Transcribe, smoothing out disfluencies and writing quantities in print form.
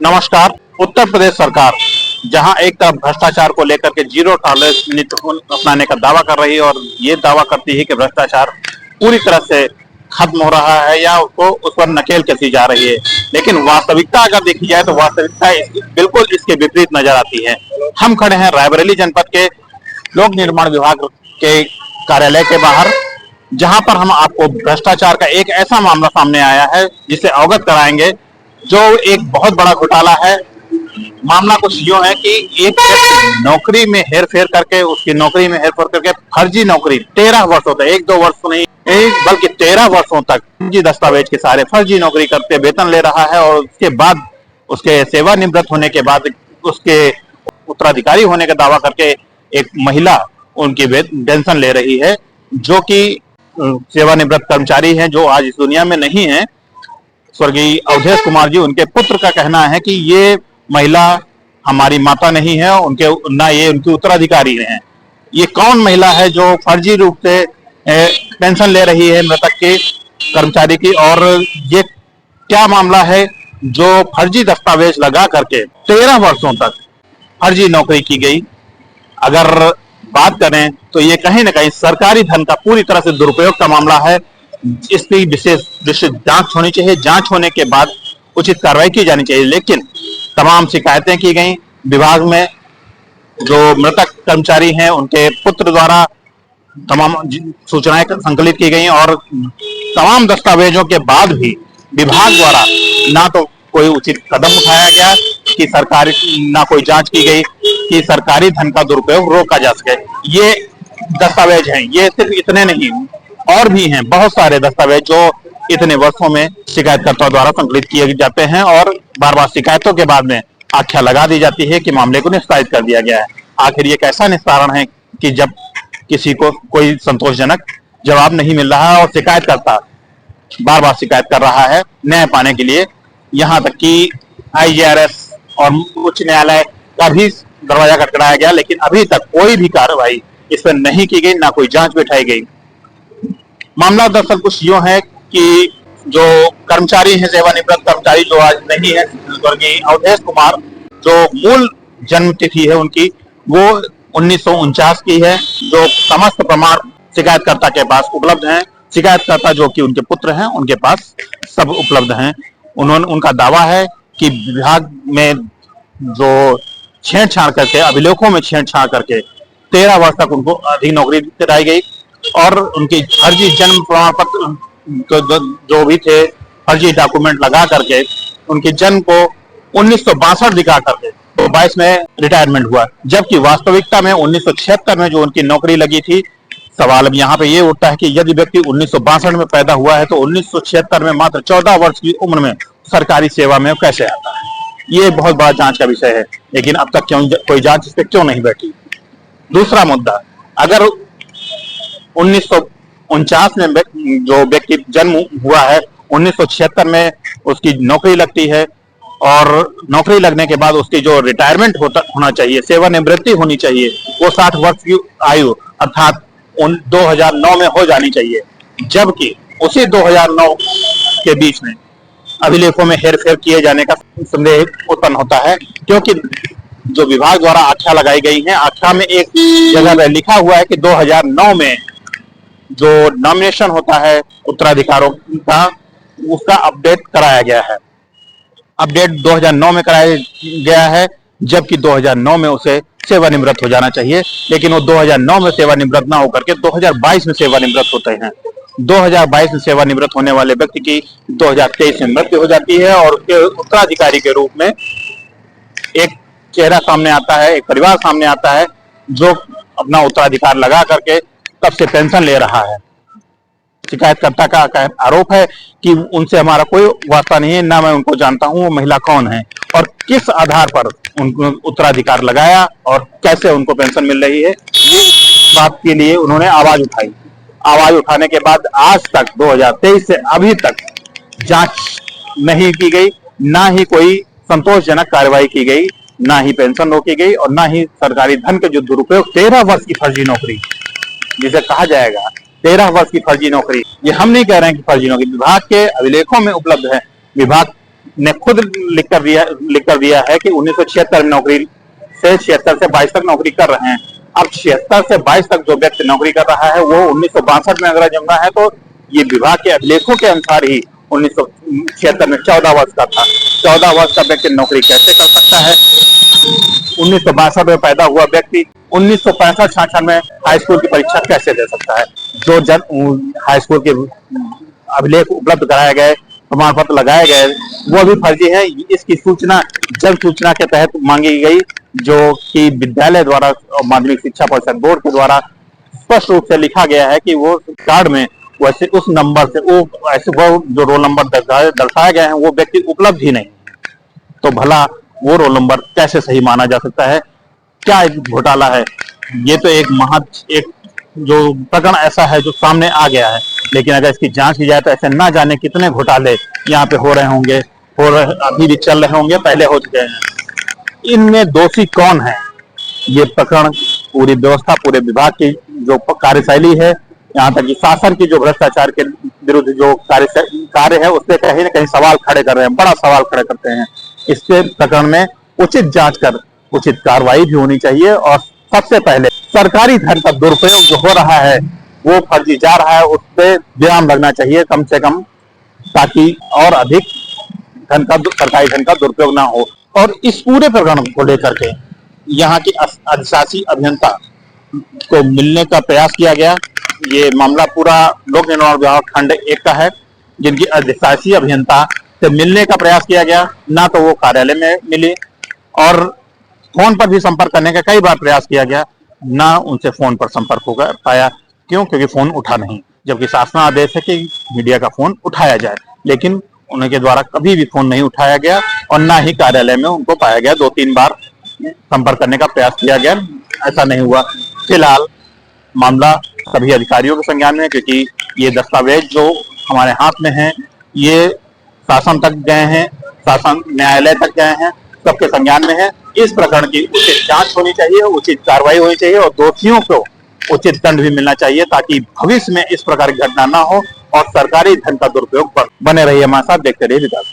नमस्कार। उत्तर प्रदेश सरकार जहां एक तरफ भ्रष्टाचार को लेकर के जीरो टॉलरेंस नीति को अपनाने का दावा कर रही है और ये दावा करती है कि भ्रष्टाचार पूरी तरह से खत्म हो रहा है या उसको उस पर नकेल कसी जा रही है, लेकिन वास्तविकता अगर देखी जाए तो वास्तविकता बिल्कुल इसके विपरीत नजर आती है। हम खड़े हैं रायबरेली जनपद के लोक निर्माण विभाग के कार्यालय के बाहर, जहां पर हम आपको भ्रष्टाचार का एक ऐसा मामला सामने आया है जिसे अवगत कराएंगे, जो एक बहुत बड़ा घोटाला है। मामला कुछ यूं है कि एक नौकरी में हेरफेर करके उसकी नौकरी में हेरफेर करके फर्जी नौकरी 13 वर्षों तक, 1-2 वर्ष तो नहीं बल्कि 13 वर्षों तक फर्जी दस्तावेज के सारे फर्जी नौकरी करते वेतन ले रहा है और उसके बाद उसके सेवानिवृत्त होने के बाद उसके उत्तराधिकारी होने का दावा करके एक महिला उनकी पेंशन ले रही है, जो कि सेवानिवृत्त कर्मचारी हैं जो आज इस दुनिया में नहीं है। स्वर्गीय अवधेश कुमार जी, उनके पुत्र का कहना है कि ये महिला हमारी माता नहीं है, उनके ना ये उनकी उत्तराधिकारी हैं। ये कौन महिला है जो फर्जी रूप से पेंशन ले रही है मृतक के कर्मचारी की, और ये क्या मामला है जो फर्जी दस्तावेज लगा करके 13 वर्षों तक फर्जी नौकरी की गई। अगर बात करें तो ये कहीं ना कहीं सरकारी धन का पूरी तरह से दुरुपयोग का मामला है। इसकी विशेष जांच होनी चाहिए। जांच होने के बाद उचित कार्रवाई की जानी चाहिए, लेकिन तमाम शिकायतें की गई। विभाग में जो मृतक कर्मचारी हैं उनके पुत्र द्वारा तमाम सूचनाएं संकलित की गई और तमाम दस्तावेजों के बाद भी विभाग द्वारा ना तो कोई उचित कदम उठाया गया कि सरकारी ना कोई जांच की गई कि सरकारी धन का दुरुपयोग रोका जा सके। ये दस्तावेज हैं, ये सिर्फ इतने नहीं और भी हैं बहुत सारे दस्तावेज जो इतने वर्षों में शिकायतकर्ता द्वारा संकलित किए जाते हैं और बार बार शिकायतों के बाद में आख्या लगा दी जाती है कि मामले को निस्तारित कर दिया गया है। आखिर ये कैसा निस्तारण है कि जब किसी को कोई संतोषजनक जवाब नहीं मिल रहा है और शिकायतकर्ता बार बार शिकायत कर रहा है न्याय पाने के लिए, यहाँ तक कि IJRS और उच्च न्यायालय का भी दरवाजा खटखटाया गया, लेकिन अभी तक कोई भी कार्रवाई इस पर नहीं की गई, ना कोई जांच बिठाई गई। मामला दरअसल कुछ यूं है कि जो कर्मचारी हैं, सेवानिवृत्त कर्मचारी जो आज नहीं है, स्वर्गीय अवधेश कुमार, जो मूल जन्म तिथि है उनकी वो 1949 की है, जो समस्त प्रमाण शिकायतकर्ता के पास उपलब्ध हैं। शिकायतकर्ता जो कि उनके पुत्र हैं उनके पास सब उपलब्ध हैं। उनका दावा है कि विभाग में जो छेड़छाड़ करके, अभिलेखों में छेड़छाड़ करके 13 वर्ष तक उनको अधिक नौकरी दिलाई गई और उनकी फर्जी जन्म प्रमाण पत्र जो भी थे फर्जी डॉक्यूमेंट लगा करके उनके जन्म को 1962 दिखा करके 22 में रिटायरमेंट हुआ, जबकि वास्तविकता में 1976 में जो उनकी नौकरी लगी थी। सवाल अब यहाँ पे ये उठता है कि यदि व्यक्ति 1962 में पैदा हुआ है तो 1976 में मात्र 14 वर्ष की उम्र में सरकारी सेवा में कैसे आता है? ये बहुत बड़ा जांच का विषय है, लेकिन अब तक कोई जांच इस पर क्यों नहीं बैठी? दूसरा मुद्दा, अगर 1949 में जो व्यक्ति जन्म हुआ है 1976 में उसकी नौकरी लगती है और नौकरी लगने के बाद उसकी जो रिटायरमेंट होना चाहिए, सेवानिवृत्ति होनी चाहिए, वो 60 वर्ष की आयु अर्थात 2009 में हो जानी चाहिए, जबकि उसी 2009 के बीच में अभिलेखों में हेरफेर किए जाने का संदेह उत्पन्न होता है, क्योंकि जो विभाग द्वारा आख्या लगाई गई है, आख्या में एक जगह पर लिखा हुआ है कि 2009 में जो नॉमिनेशन होता है उत्तराधिकारों का, उसका अपडेट कराया गया है। अपडेट 2009 में कराया गया है, जबकि 2009 में उसे सेवानिवृत्त हो जाना चाहिए, लेकिन वो 2009 में सेवानिवृत्त ना होकर के 2022 में सेवानिवृत्त होते हैं। 2022 में सेवानिवृत्त होने वाले व्यक्ति की 2023 में मृत्यु हो जाती है और उसके उत्तराधिकारी के रूप में एक चेहरा सामने आता है, एक परिवार सामने आता है जो अपना उत्तराधिकार लगा करके तब से पेंशन ले रहा है। शिकायतकर्ता का आरोप है कि उनसे हमारा कोई वास्ता नहीं है, ना मैं उनको जानता हूं वो महिला कौन है और किस आधार पर उनको उत्तराधिकार लगाया और कैसे उनको पेंशन मिल रही है। ये बात के लिए उन्होंने आवाज उठाई। आवाज उठाने के बाद आज तक 2023 से अभी तक जांच नहीं की गई, ना ही कोई संतोषजनक कार्रवाई की गई, ना ही पेंशन रोकी गई और ना ही सरकारी धन के जो दुरुपयोग 13 वर्ष की फर्जी नौकरी जिसे कहा जाएगा, 13 वर्ष की फर्जी नौकरी, ये हम नहीं कह रहे हैं कि फर्जी नौकरी, विभाग के अभिलेखों में उपलब्ध है। विभाग ने खुद लिख कर दिया है कि 1976 में नौकरी से 76 से 22 तक नौकरी कर रहे हैं। अब 76 से 22 तक जो व्यक्ति नौकरी कर रहा है वो 1962 में अगर जन्मा है तो ये विभाग के अभिलेखों के अनुसार ही 1976 में 14 वर्ष का था। 14 वर्ष का व्यक्ति नौकरी कैसे कर सकता है? 1962 में पैदा हुआ व्यक्ति 1965-66 में हाई स्कूल की परीक्षा कैसे दे सकता है? जो हाई स्कूल के अभिलेख उपलब्ध कराए गए, प्रमाण पत्र लगाए गए, वो भी फर्जी है। इसकी सूचना जन सूचना के तहत मांगी गई, जो कि विद्यालय द्वारा और माध्यमिक शिक्षा परिषद बोर्ड के द्वारा स्पष्ट रूप से लिखा गया है कि वो कार्ड में वैसे उस नंबर से वो जो रोल नंबर दर्शाए गए हैं वो व्यक्ति उपलब्ध ही नहीं, तो भला वो रोल नंबर कैसे सही माना जा सकता है? क्या घोटाला है ये? तो एक जो प्रकरण ऐसा है जो सामने आ गया है, लेकिन अगर इसकी जांच की जाए तो ऐसे ना जाने कितने घोटाले यहाँ पे हो रहे होंगे, अभी भी चल रहे होंगे, पहले हो चुके हैं। इनमें दोषी कौन है? ये प्रकरण पूरी व्यवस्था, पूरे विभाग की जो कार्यशैली है, यहाँ तक कि शासन की जो भ्रष्टाचार के विरुद्ध जो कार्य है उससे कहीं न कहीं सवाल खड़े कर रहे हैं, बड़ा सवाल खड़े करते हैं। इसके प्रकरण में उचित जांच कर उचित कार्रवाई भी होनी चाहिए और सबसे पहले सरकारी धन का दुरुपयोग जो हो रहा है, वो फर्जी जा रहा है, उस पर विराम लगना चाहिए कम से कम, ताकि और अधिक सरकारी धन का दुरुपयोग ना हो। और इस पूरे प्रकरण को लेकर के यहाँ की अधिशासी अभियंता को मिलने का प्रयास किया गया। ये मामला पूरा लोक निर्माण विभाग खंड 1 का है, जिनकी अधिशासी अभियंता से मिलने का प्रयास किया गया, ना तो वो कार्यालय में मिले और फोन पर भी संपर्क करने का कई बार प्रयास किया गया, ना उनसे फोन पर संपर्क हो पाया। क्यों? क्योंकि फोन उठा नहीं, जबकि शासनादेश है कि मीडिया का फोन उठाया जाए, लेकिन उनके द्वारा कभी भी फोन नहीं उठाया गया और ना ही कार्यालय में उनको पाया गया। 2-3 बार संपर्क करने का प्रयास किया गया, ऐसा नहीं हुआ। फिलहाल मामला सभी अधिकारियों के संज्ञान में, क्योंकि ये दस्तावेज जो हमारे हाथ में है ये शासन तक गए हैं, शासन न्यायालय तक गए हैं, सबके संज्ञान में है। इस प्रकरण की उचित जांच होनी चाहिए, उचित कार्रवाई होनी चाहिए और दोषियों को उचित दंड भी मिलना चाहिए, ताकि भविष्य में इस प्रकार की घटना ना हो और सरकारी धन का दुरुपयोग बने रही। हमारे साथ देखते रहिए विकास।